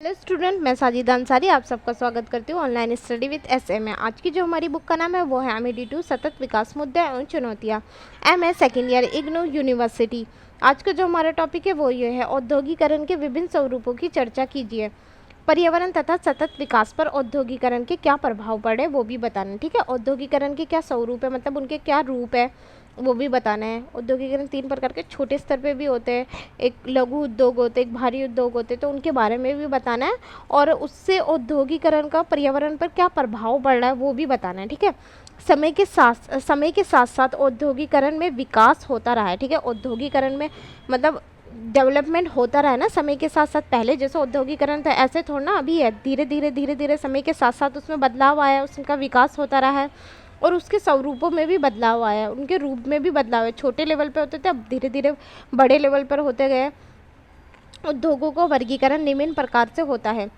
Hello student, मैं साजिदा अंसारी आप सबका स्वागत करती हूँ ऑनलाइन स्टडी विद एसए में। आज की जो हमारी बुक का नाम है वो है MED2 सतत विकास मुद्दे एवं चुनौतियाँ, MA second year, IGNOU university. आज का जो हमारा टॉपिक है वो ये है औद्योगिकरण के विभिन्न स्वरूपों की चर्चा कीजिए। पर्यावरण तथा सतत विकास पर औद्योगिकरण के क्या प्रभाव पड़े वो भी बताना। ठीक है, औद्योगिकरण के क्या स्वरूप है, मतलब उनके क्या रूप है वो भी बताना है। औद्योगिकरण 3 प्रकार के छोटे स्तर पे भी होते हैं, एक लघु उद्योग होते, एक भारी उद्योग होते, तो उनके बारे में भी बताना है और उससे औद्योगिकरण का पर्यावरण पर क्या प्रभाव पड़ रहा है वो भी बताना है। ठीक है, समय के साथ साथ औद्योगिकरण में विकास होता रहा है। ठीक है, औद्योगिकरण में मतलब डेवलपमेंट होता रहा है ना समय के साथ साथ। पहले जैसे औद्योगिकरण था ऐसे थोड़ा ना अभी है, धीरे धीरे समय के साथ साथ उसमें बदलाव आया, उसका विकास होता रहा है और उसके स्वरूपों में भी बदलाव आया है, उनके रूप में भी बदलाव है। छोटे लेवल पे होते थे, अब धीरे धीरे बड़े लेवल पर होते गए। उद्योगों का वर्गीकरण निम्न प्रकार से होता है।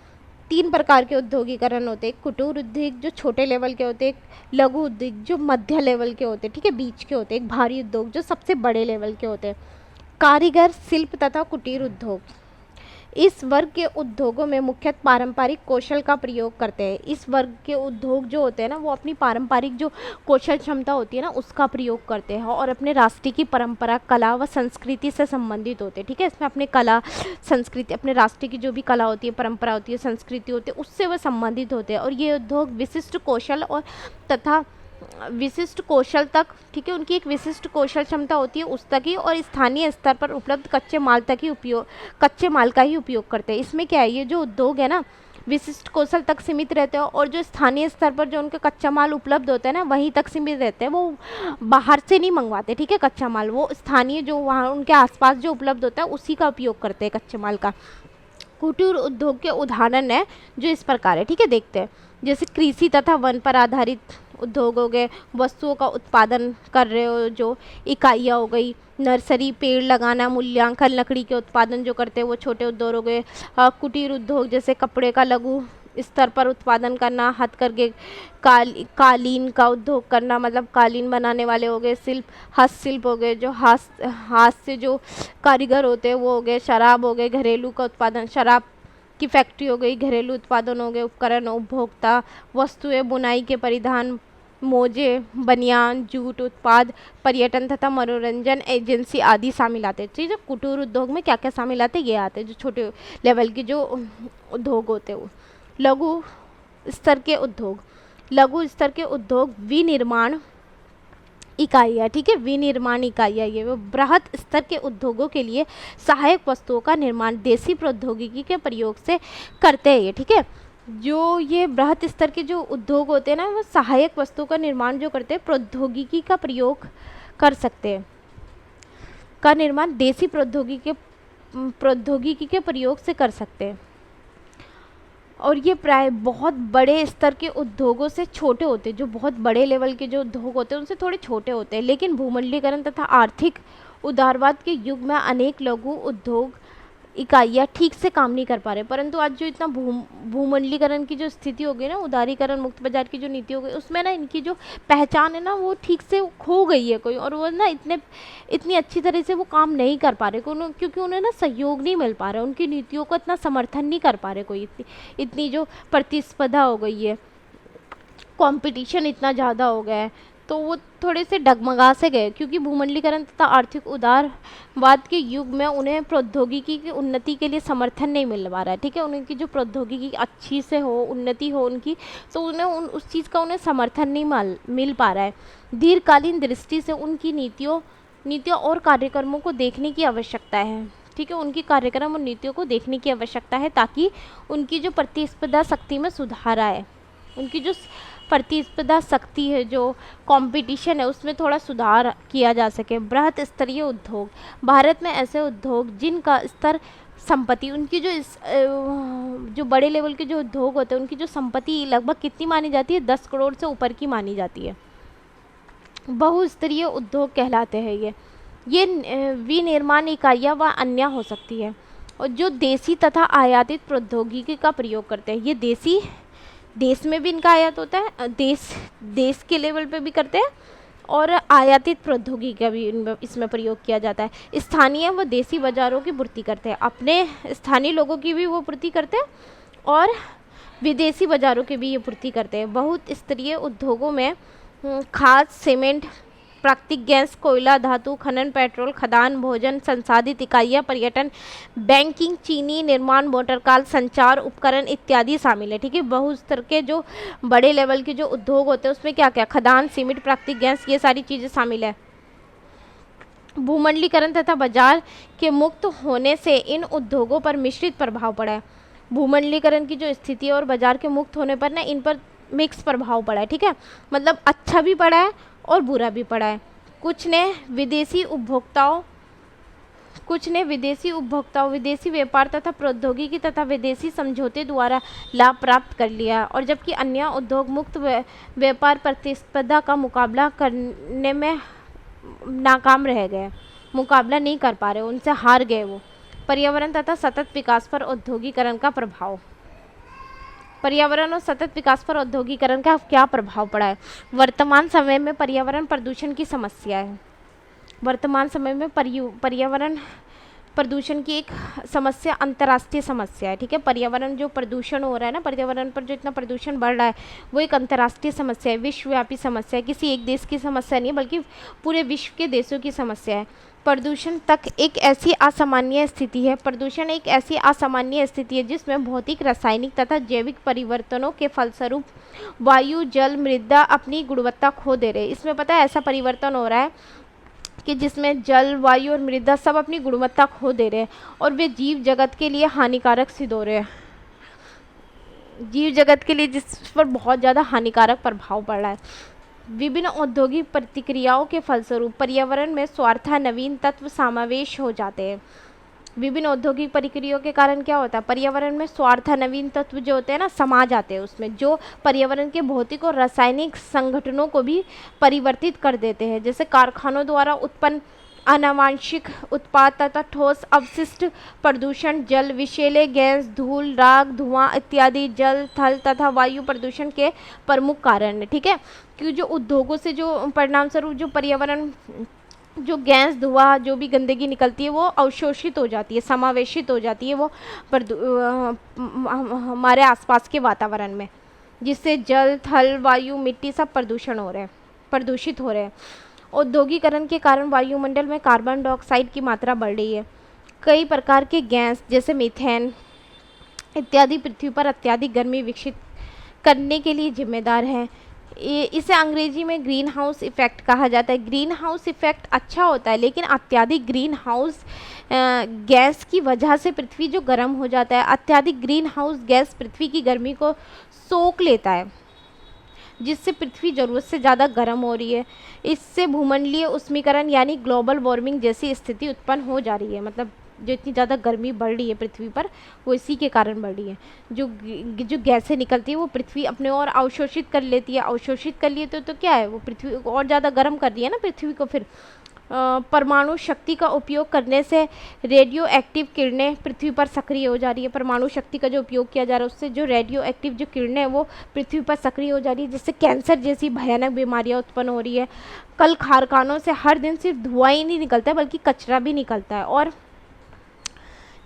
3 प्रकार के औद्योगिकरण होते हैं, कुटीर उद्योग जो छोटे लेवल के होते हैं, एक लघु उद्योग जो मध्य लेवल के होते हैं, ठीक है, बीच के होते हैं, एक भारी उद्योग जो सबसे बड़े लेवल के होते हैं। कारीगर शिल्प तथा कुटीर उद्योग, इस वर्ग के उद्योगों में मुख्यतः पारंपरिक कौशल का प्रयोग करते हैं। इस वर्ग के उद्योग जो होते हैं ना वो अपनी पारंपरिक जो कौशल क्षमता होती है ना उसका प्रयोग करते हैं और अपने राष्ट्र की परंपरा, कला व संस्कृति से संबंधित होते हैं। ठीक है, इसमें अपने कला संस्कृति, अपने राष्ट्र की जो भी कला होती है, परंपरा होती है, संस्कृति होती है, उससे वह संबंधित होते हैं। और ये उद्योग विशिष्ट कौशल और तथा विशिष्ट कौशल तक, ठीक है, उनकी एक विशिष्ट कौशल क्षमता होती है उस तक ही, और स्थानीय स्तर पर उपलब्ध कच्चे माल का ही उपयोग करते हैं। इसमें क्या है, ये जो उद्योग है ना विशिष्ट कौशल तक सीमित रहते हैं और जो स्थानीय स्तर पर जो उनका कच्चा माल उपलब्ध होता है ना वहीं तक सीमित रहते हैं, वो बाहर से नहीं मंगवाते। ठीक है, कच्चा माल वो स्थानीय जो वहाँ उनके आसपास जो उपलब्ध होता है उसी का उपयोग करते हैं कच्चे माल का। कुटीर उद्योग के उदाहरण है जो इस प्रकार है। ठीक है, देखते हैं, जैसे कृषि तथा वन पर आधारित उद्योग हो गए, वस्तुओं का उत्पादन कर रहे हो जो इकाइयाँ हो गई, नर्सरी, पेड़ लगाना, मूल्यांकन, लकड़ी के उत्पादन जो करते हैं वो छोटे उद्योग हो गए। कुटीर उद्योग जैसे कपड़े का लघु स्तर पर उत्पादन करना, हथकरघे, कालीन का उद्योग करना, मतलब कालीन बनाने वाले हो गए। शिल्प, हस्तशिल्प हो गए, जो हाथ से जो कारीगर होते हैं वो हो गए। शराब हो गए, घरेलू का उत्पादन, शराब की फैक्ट्री हो गई, घरेलू उत्पादन हो गए। उपकरण, उपभोक्ता वस्तुएं, बुनाई के परिधान, मोजे, बनियान, जूट उत्पाद, पर्यटन तथा मनोरंजन एजेंसी आदि शामिल आते हैं। ठीक है, कुटीर उद्योग में क्या क्या शामिल आते हैं ये आते हैं जो छोटे लेवल के जो उद्योग होते हैं। लघु स्तर के उद्योग, लघु स्तर के उद्योग विनिर्माण इकाइयाँ, ठीक है, विनिर्माण इकाइयाँ ये वो बृहद स्तर के उद्योगों के लिए सहायक वस्तुओं का निर्माण देसी प्रौद्योगिकी के प्रयोग से करते हैं ये। ठीक है, जो ये बृहद स्तर के जो उद्योग होते हैं ना वो सहायक वस्तुओं का निर्माण जो करते हैं प्रौद्योगिकी का प्रयोग कर सकते हैं, का निर्माण देसी प्रौद्योगिकी के प्रयोग से कर सकते हैं। और ये प्राय बहुत बड़े स्तर के उद्योगों से छोटे होते हैं, जो बहुत बड़े लेवल के जो उद्योग होते हैं उनसे थोड़े छोटे होते हैं। लेकिन भूमंडलीकरण तथा आर्थिक उदारवाद के युग में अनेक लघु उद्योग इकाइयाँ ठीक से काम नहीं कर पा रहे, परंतु आज जो इतना भूमंडलीकरण की जो स्थिति हो गई ना, उदारीकरण, मुक्त बाजार की जो नीति हो गई, उसमें ना इनकी जो पहचान है ना वो ठीक से खो गई है कोई, और वो ना इतनी अच्छी तरह से वो काम नहीं कर पा रहे क्योंकि उन्हें ना सहयोग नहीं मिल पा रहा, उनकी नीतियों को इतना समर्थन नहीं कर पा रहे कोई। इतनी जो प्रतिस्पर्धा हो गई है, कंपटीशन इतना ज़्यादा हो गया है, तो वो थोड़े से डगमगा से गए क्योंकि भूमंडलीकरण तथा आर्थिक उदारवाद के युग में उन्हें प्रौद्योगिकी की उन्नति के लिए समर्थन नहीं मिल पा रहा है। ठीक है, उनकी जो प्रौद्योगिकी अच्छी से हो, उन्नति हो उनकी, तो उन्हें उस चीज़ का उन्हें समर्थन नहीं मिल पा रहा है। दीर्घकालीन दृष्टि से उनकी नीतियों और कार्यक्रमों को देखने की आवश्यकता है। ठीक है, उनकी कार्यक्रम और नीतियों को देखने की आवश्यकता है ताकि उनकी जो प्रतिस्पर्धा शक्ति में सुधार आए, उनकी जो प्रतिस्पर्धा शक्ति है, जो कंपटीशन है, उसमें थोड़ा सुधार किया जा सके। बृहद स्तरीय उद्योग, भारत में ऐसे उद्योग जिनका स्तर संपत्ति, उनकी जो बड़े लेवल के जो उद्योग होते हैं उनकी जो संपत्ति लगभग कितनी मानी जाती है, 10 करोड़ से ऊपर की मानी जाती है, बहुस्तरीय उद्योग कहलाते हैं ये विनिर्माण इकाइयाँ व अन्य हो सकती है, और जो देसी तथा आयातित प्रौद्योगिकी का प्रयोग करते हैं। ये देश में भी इनका आयात होता है, देश के लेवल पे भी करते हैं और आयातित प्रौद्योगिकी का भी इसमें प्रयोग किया जाता है। स्थानीय व देसी बाजारों की पूर्ति करते हैं, अपने स्थानीय लोगों की भी वो पूर्ति करते हैं और विदेशी बाजारों की भी ये पूर्ति करते हैं। बहुत स्तरीय उद्योगों में खाद, सीमेंट, प्राकृतिक गैस, कोयला, धातु खनन, पेट्रोल खदान, भोजन संसाधित इकाइयाँ, पर्यटन, बैंकिंग, चीनी निर्माण, मोटर कार, संचार उपकरण इत्यादि शामिल है। ठीक है, बहुत तरह के जो बड़े लेवल के जो उद्योग होते हैं उसमें क्या क्या खदान, सीमेंट, प्राकृतिक गैस, ये सारी चीज़ें शामिल है। भूमंडलीकरण तथा बाजार के मुक्त होने से इन उद्योगों पर मिश्रित प्रभाव पड़ा है। भूमंडलीकरण की जो स्थिति है और बाजार के मुक्त होने पर ना इन पर मिक्स प्रभाव पड़ा है। ठीक है, मतलब अच्छा भी पड़ा है और बुरा भी पड़ा है। कुछ ने विदेशी उपभोक्ताओं, विदेशी व्यापार तथा प्रौद्योगिकी तथा विदेशी समझौते द्वारा लाभ प्राप्त कर लिया और जबकि अन्य उद्योग मुक्त व्यापार प्रतिस्पर्धा का मुकाबला करने में नाकाम रह गए, मुकाबला नहीं कर पा रहे, उनसे हार गए वो। पर्यावरण तथा सतत विकास पर औद्योगिकरण का प्रभाव। पर्यावरण और सतत विकास पर औद्योगिकरण का क्या प्रभाव पड़ा है? वर्तमान समय में पर्यावरण प्रदूषण की समस्या है। वर्तमान समय में पर्यावरण प्रदूषण की एक समस्या अंतर्राष्ट्रीय समस्या है। ठीक है, पर्यावरण जो प्रदूषण हो रहा है ना, पर्यावरण पर जो इतना प्रदूषण बढ़ रहा है वो एक अंतर्राष्ट्रीय समस्या है, विश्वव्यापी समस्या है, किसी एक देश की समस्या नहीं बल्कि पूरे विश्व के देशों की समस्या है। प्रदूषण एक ऐसी असामान्य स्थिति है जिसमें भौतिक, रासायनिक तथा जैविक परिवर्तनों के फलस्वरूप वायु, जल, मृदा अपनी गुणवत्ता खो दे रहे हैं। इसमें पता है ऐसा परिवर्तन हो रहा है कि जिसमें जल, वायु और मृदा सब अपनी गुणवत्ता खो दे रहे हैं और वे जीव जगत के लिए हानिकारक सिद्ध हो रहे हैं। जीव जगत के लिए जिस पर बहुत ज़्यादा हानिकारक प्रभाव पड़ रहा है। विभिन्न औद्योगिक प्रतिक्रियाओं के फलस्वरूप पर्यावरण में स्वार्थ नवीन तत्व समावेश हो जाते हैं। विभिन्न औद्योगिक प्रक्रियाओं के कारण क्या होता है, पर्यावरण में स्वार्थ नवीन तत्व जो होते हैं ना समा जाते हैं उसमें, जो पर्यावरण के भौतिक और रासायनिक संगठनों को भी परिवर्तित कर देते हैं। जैसे कारखानों द्वारा उत्पन्न अनावश्यक उत्पाद तथा ठोस अपशिष्ट प्रदूषण, जल विषैले गैस, धूल, राख, धुआं इत्यादि जल, थल तथा वायु प्रदूषण के प्रमुख कारण है। ठीक है, कि जो उद्योगों से जो परिणाम स्वरूप जो पर्यावरण जो गैस, धुआं, जो भी गंदगी निकलती है वो अवशोषित हो जाती है, समावेशित हो जाती है वो हमारे आसपास के वातावरण में, जिससे जल, थल, वायु, मिट्टी सब प्रदूषित हो रहे हैं। औद्योगिकरण के कारण वायुमंडल में कार्बन डाइऑक्साइड की मात्रा बढ़ रही है। कई प्रकार के गैस जैसे मीथेन इत्यादि पृथ्वी पर अत्यधिक गर्मी विकसित करने के लिए जिम्मेदार है। इसे अंग्रेजी में ग्रीन हाउस इफेक्ट कहा जाता है। ग्रीन हाउस इफेक्ट अच्छा होता है, लेकिन अत्यधिक ग्रीन हाउस गैस की वजह से पृथ्वी जो गर्म हो जाता है, अत्यधिक ग्रीन हाउस गैस पृथ्वी की गर्मी को सोख लेता है, जिससे पृथ्वी ज़रूरत से ज़्यादा गर्म हो रही है। इससे भूमंडलीय उष्मीकरण यानी ग्लोबल वार्मिंग जैसी स्थिति उत्पन्न हो जा रही है। मतलब जो इतनी ज़्यादा गर्मी बढ़ रही है पृथ्वी पर वो इसी के कारण बढ़ रही है। जो गैसें निकलती है वो पृथ्वी अपने और अवशोषित कर लेती है। अवशोषित कर लिए तो क्या है, वो पृथ्वी को और ज़्यादा गर्म कर रही है ना पृथ्वी को। फिर परमाणु शक्ति का उपयोग करने से रेडियो एक्टिव किरणें पृथ्वी पर सक्रिय हो जा रही है। परमाणु शक्ति का जो उपयोग किया जा रहा है उससे जो रेडियो एक्टिव जो किरणें हैं वो पृथ्वी पर सक्रिय हो जा रही है, जिससे कैंसर जैसी भयानक बीमारियां उत्पन्न हो रही है। कल कारखानों से हर दिन सिर्फ धुआं ही नहीं निकलता है बल्कि कचरा भी निकलता है और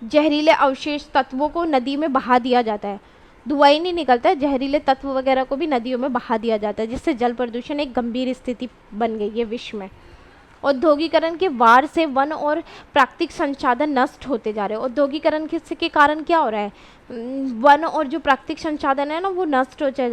जहरीले अवशेष तत्वों को नदी में बहा दिया जाता है। धुआं ही नहीं निकलता है, जहरीले तत्व वगैरह को भी नदियों में बहा दिया जाता है, जिससे जल प्रदूषण एक गंभीर स्थिति बन गई है विश्व में। औद्योगिकरण के वार से वन और प्राकृतिक संसाधन नष्ट होते जा रहे हैं। औद्योगिकरण के कारण क्या हो रहा है, वन और जो प्राकृतिक संसाधन है ना वो नष्ट होते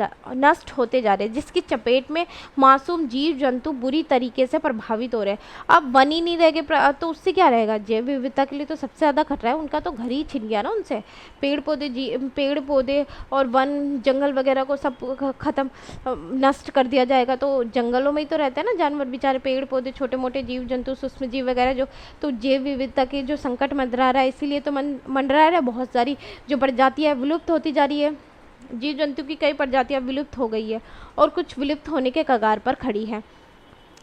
जा रहे हैं, जिसकी चपेट में मासूम जीव जंतु बुरी तरीके से प्रभावित हो रहे हैं। अब वन ही नहीं रहेंगे तो उससे क्या रहेगा, जैव विविधता के लिए तो सबसे ज़्यादा खतरा है, उनका तो घर ही छिन गया ना उनसे। पेड़ पौधे और वन जंगल वगैरह को सब खत्म नष्ट कर दिया जाएगा तो जंगलों में ही तो रहते हैं ना जानवर बेचारे, पेड़ पौधे, छोटे मोटे जीव जंतु, सूक्ष्म जीव वगैरह जो, तो जैव विविधता के जो संकट मंडरा रहा है, इसीलिए तो मंडरा रहा है। बहुत सारी जो प्रजातियाँ विलुप्त होती जा रही है, जीव जंतु की कई प्रजातियाँ विलुप्त हो गई है और कुछ विलुप्त होने के कगार पर खड़ी है।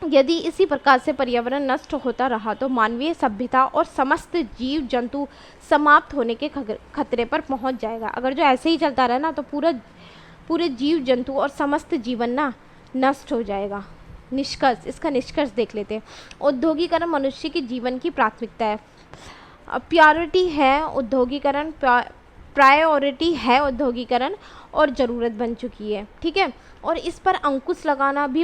यदि इसी प्रकार से पर्यावरण नष्ट होता रहा तो मानवीय सभ्यता और समस्त जीव जंतु समाप्त होने के खतरे पर पहुंच जाएगा। अगर जो ऐसे ही चलता रहा ना तो पूरे जीव जंतु और समस्त जीवन ना नष्ट हो जाएगा। निष्कर्ष, इसका निष्कर्ष देख लेते हैं। औद्योगिकरण मनुष्य के जीवन की प्राथमिकता है। प्रायोरिटी है औद्योगिकरण, प्रायोरिटी है औद्योगिकरण और ज़रूरत बन चुकी है, ठीक है। और इस पर अंकुश लगाना भी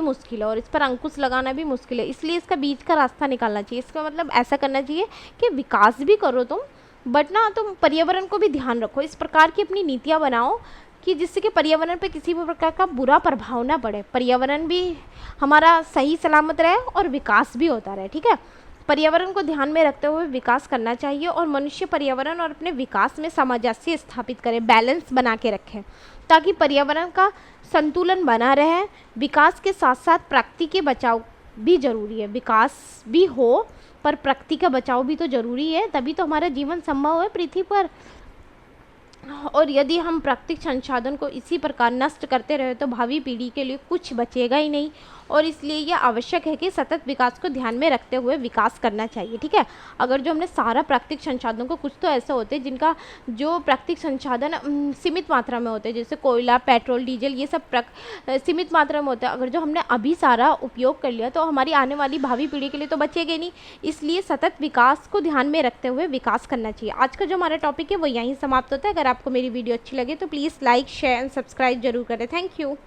मुश्किल है, इसलिए इसका बीच का रास्ता निकालना चाहिए। इसका मतलब ऐसा करना चाहिए कि विकास भी करो तुम, बट ना तुम पर्यावरण को भी ध्यान रखो। इस प्रकार की अपनी नीतियाँ बनाओ कि जिससे कि पर्यावरण पे किसी भी प्रकार का बुरा प्रभाव ना पड़े, पर्यावरण भी हमारा सही सलामत रहे और विकास भी होता रहे, ठीक है। पर्यावरण को ध्यान में रखते हुए विकास करना चाहिए और मनुष्य पर्यावरण और अपने विकास में सामंजस्य स्थापित करे, बैलेंस बना के रखें, ताकि पर्यावरण का संतुलन बना रहे। विकास के साथ साथ प्रकृति के बचाव भी जरूरी है। विकास भी हो पर प्रकृति का बचाव भी तो जरूरी है, तभी तो हमारा जीवन संभव है पृथ्वी पर। और यदि हम प्राकृतिक संसाधन को इसी प्रकार नष्ट करते रहे तो भावी पीढ़ी के लिए कुछ बचेगा ही नहीं। और इसलिए यह आवश्यक है कि सतत विकास को ध्यान में रखते हुए विकास करना चाहिए, ठीक है। अगर जो हमने सारा प्राकृतिक संसाधनों को, कुछ तो ऐसे होते हैं जिनका जो प्राकृतिक संसाधन सीमित मात्रा में होते हैं, जैसे कोयला, पेट्रोल, डीजल, ये सब सीमित मात्रा में होता है। अगर जो हमने अभी सारा उपयोग कर लिया तो हमारी आने वाली भावी पीढ़ी के लिए तो बचेगा नहीं। इसलिए सतत विकास को ध्यान में रखते हुए विकास करना चाहिए। आज का जो हमारा टॉपिक है वो यहीं समाप्त होता है। अगर आपको मेरी वीडियो अच्छी लगे तो please like, share and subscribe जरूर करें। Thank you.